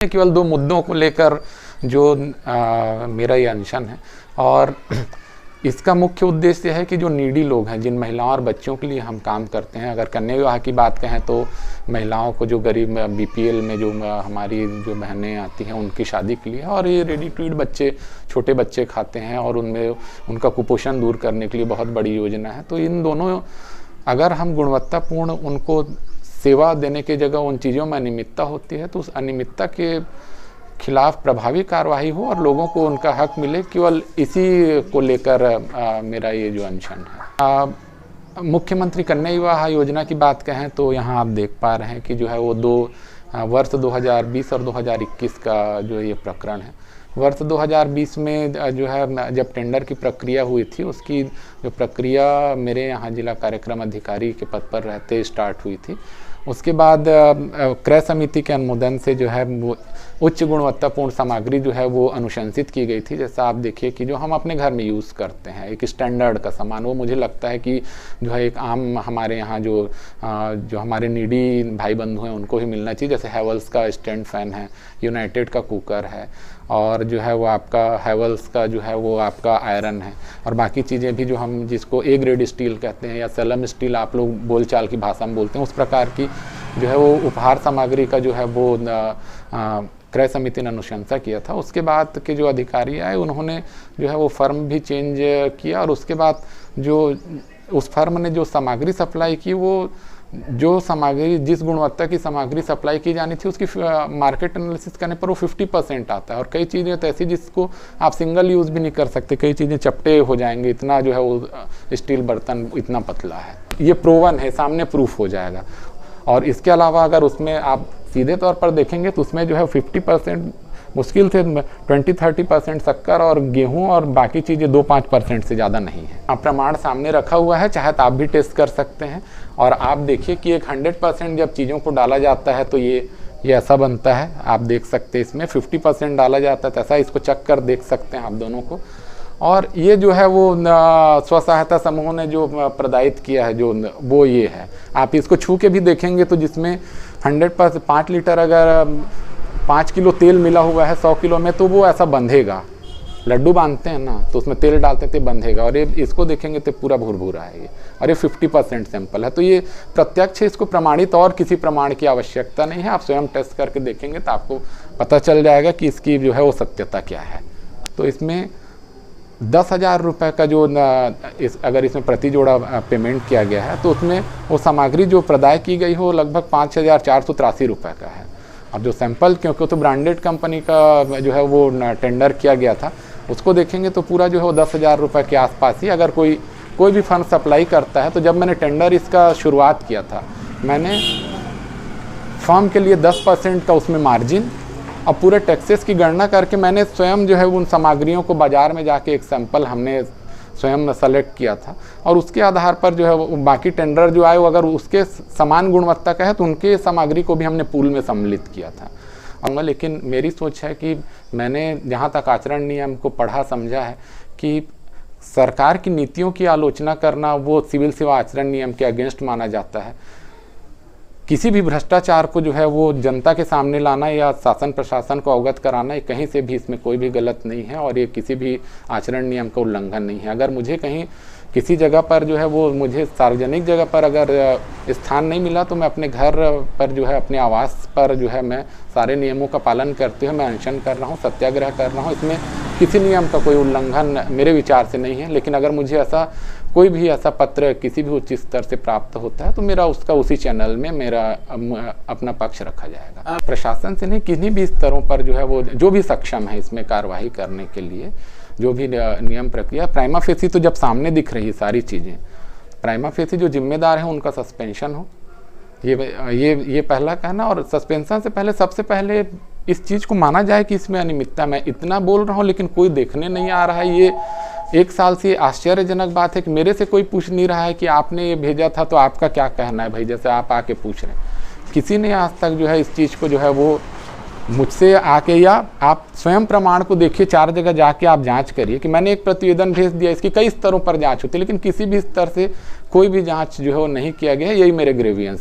केवल दो मुद्दों को लेकर जो मेरा ये अनशन है और इसका मुख्य उद्देश्य है कि जो नीडी लोग हैं, जिन महिलाओं और बच्चों के लिए हम काम करते हैं, अगर कन्या विवाह की बात कहें तो महिलाओं को जो गरीब बीपीएल में जो हमारी जो बहनें आती हैं उनकी शादी के लिए, और ये रेडी टू ईट बच्चे, छोटे बच्चे खाते हैं और उनमें उनका कुपोषण दूर करने के लिए बहुत बड़ी योजना है। तो इन दोनों अगर हम गुणवत्तापूर्ण उनको सेवा देने की जगह उन चीज़ों में अनियमितता होती है तो उस अनियमितता के खिलाफ प्रभावी कार्रवाई हो और लोगों को उनका हक मिले, केवल इसी को लेकर मेरा ये जो अनशन है। मुख्यमंत्री कन्या विवाह योजना की बात कहें तो यहाँ आप देख पा रहे हैं कि जो है वो वर्ष 2020 और 2021 का जो ये प्रकरण है। वर्ष 2020 में जो है जब टेंडर की प्रक्रिया हुई थी, उसकी जो प्रक्रिया मेरे यहाँ जिला कार्यक्रम अधिकारी के पद पर रहते स्टार्ट हुई थी। उसके बाद क्रय समिति के अनुमोदन से जो है वो उच्च गुणवत्तापूर्ण सामग्री जो है वो अनुशंसित की गई थी। जैसा आप देखिए कि जो हम अपने घर में यूज़ करते हैं एक स्टैंडर्ड का सामान, वो मुझे लगता है कि जो है एक आम हमारे यहाँ जो हमारे नीडी भाई बंधु हैं उनको ही मिलना चाहिए। जैसे हैवल्स का स्टैंड फैन है, यूनाइटेड का कुकर है, और जो है वो आपका हैवल्स का जो है वो आपका आयरन है, और बाकी चीज़ें भी जो हम जिसको ए ग्रेड स्टील कहते हैं या सेलम स्टील आप लोग बोलचाल की भाषा में बोलते हैं, उस प्रकार की जो है वो उपहार सामग्री का जो है वो क्रय समिति ने अनुशंसा किया था। उसके बाद के जो अधिकारी आए उन्होंने जो है वो फर्म भी चेंज किया, और उसके बाद जो उस फर्म ने जो सामग्री सप्लाई की, वो जो सामग्री जिस गुणवत्ता की सामग्री सप्लाई की जानी थी उसकी मार्केट एनालिसिस करने पर वो 50% आता है। और कई चीज़ें तो ऐसी जिसको आप सिंगल यूज़ भी नहीं कर सकते, कई चीज़ें चपटे हो जाएंगे, इतना जो है वो स्टील बर्तन इतना पतला है। ये प्रोवन है, सामने प्रूफ हो जाएगा। और इसके अलावा अगर उसमें आप सीधे तौर पर देखेंगे तो उसमें जो है 50% मुश्किल से 20-30% शक्कर और गेहूं और बाकी चीज़ें 2-5% से ज़्यादा नहीं है। आप प्रमाण सामने रखा हुआ है, चाहे तो आप भी टेस्ट कर सकते हैं। और आप देखिए कि एक 100% जब चीज़ों को डाला जाता है तो ये ऐसा बनता है। आप देख सकते हैं इसमें 50% डाला जाता है, तो ऐसा इसको चख कर देख सकते हैं आप दोनों को। और ये जो है वो स्व सहायता समूहों ने जो प्रदायित किया है जो वो ये है, आप इसको छू के भी देखेंगे तो जिसमें 100% 5 लीटर अगर 5 किलो तेल मिला हुआ है 100 किलो में, तो वो ऐसा बंधेगा। लड्डू बांधते हैं ना तो उसमें तेल डालते थे, बंधेगा। और ये इसको देखेंगे तो पूरा भुरभुरा है ये, और ये 50% सैंपल है। तो ये प्रत्यक्ष इसको प्रमाणित और किसी प्रमाण की आवश्यकता नहीं है। आप स्वयं टेस्ट करके देखेंगे तो आपको पता चल जाएगा कि इसकी जो है वो सत्यता क्या है। तो इसमें 10,000 रुपये का जो अगर इसमें प्रति जोड़ा पेमेंट किया गया है तो उसमें वो सामग्री जो प्रदाय की गई हो लगभग 5,483 रुपये का है। अब जो सैंपल, क्योंकि तो ब्रांडेड कंपनी का जो है वो टेंडर किया गया था, उसको देखेंगे तो पूरा जो है वो 10,000 रुपये के आसपास ही अगर कोई भी फंड सप्लाई करता है। तो जब मैंने टेंडर इसका शुरुआत किया था, मैंने फर्म के लिए 10% का उसमें मार्जिन और पूरे टैक्सेस की गणना करके मैंने स्वयं जो है उन सामग्रियों को बाज़ार में जाके एक सैंपल हमने स्वयं सेलेक्ट किया था, और उसके आधार पर जो है वो बाकी टेंडर जो आए वो अगर उसके समान गुणवत्ता का है तो उनके सामग्री को भी हमने पूल में सम्मिलित किया था। लेकिन मेरी सोच है कि मैंने जहाँ तक आचरण नियम को पढ़ा समझा है कि सरकार की नीतियों की आलोचना करना वो सिविल सेवा आचरण नियम के अगेंस्ट माना जाता है। किसी भी भ्रष्टाचार को जो है वो जनता के सामने लाना या शासन प्रशासन को अवगत कराना, ये कहीं से भी इसमें कोई भी गलत नहीं है और ये किसी भी आचरण नियम का उल्लंघन नहीं है। अगर मुझे कहीं किसी जगह पर जो है वो मुझे सार्वजनिक जगह पर अगर स्थान नहीं मिला तो मैं अपने घर पर जो है अपने आवास पर जो है मैं सारे नियमों का पालन करते हुए मैं अनशन कर रहा हूँ, सत्याग्रह कर रहा हूँ। इसमें किसी नियम का कोई उल्लंघन मेरे विचार से नहीं है। लेकिन अगर मुझे कोई भी ऐसा पत्र किसी भी उच्च स्तर से प्राप्त होता है तो मेरा उसका उसी चैनल में मेरा अपना पक्ष रखा जाएगा। प्रशासन से नहीं, किन्हीं भी स्तरों पर जो है वो जो भी सक्षम है इसमें कार्रवाई करने के लिए, जो भी नियम प्रक्रिया प्राइमा फेसी तो जब सामने दिख रही सारी चीज़ें, प्राइमा फेसी जो जिम्मेदार हैं उनका सस्पेंशन हो, ये पहला कहना। और सस्पेंशन से पहले सबसे पहले इस चीज़ को माना जाए कि इसमें अनियमितता, मैं इतना बोल रहा हूँ लेकिन कोई देखने नहीं आ रहा है। ये 1 साल से आश्चर्यजनक बात है कि मेरे से कोई पूछ नहीं रहा है कि आपने ये भेजा था तो आपका क्या कहना है भाई, जैसे आप आके पूछ रहे हैं। किसी ने आज तक जो है इस चीज़ को जो है वो मुझसे आके, या आप स्वयं प्रमाण को देखिए, 4 जगह जाके आप जांच करिए कि मैंने एक प्रतिवेदन भेज दिया। इसकी कई स्तरों पर जांच होती है लेकिन किसी भी स्तर से कोई भी जांच जो है वो नहीं किया गया है। यही मेरे ग्रेवियंस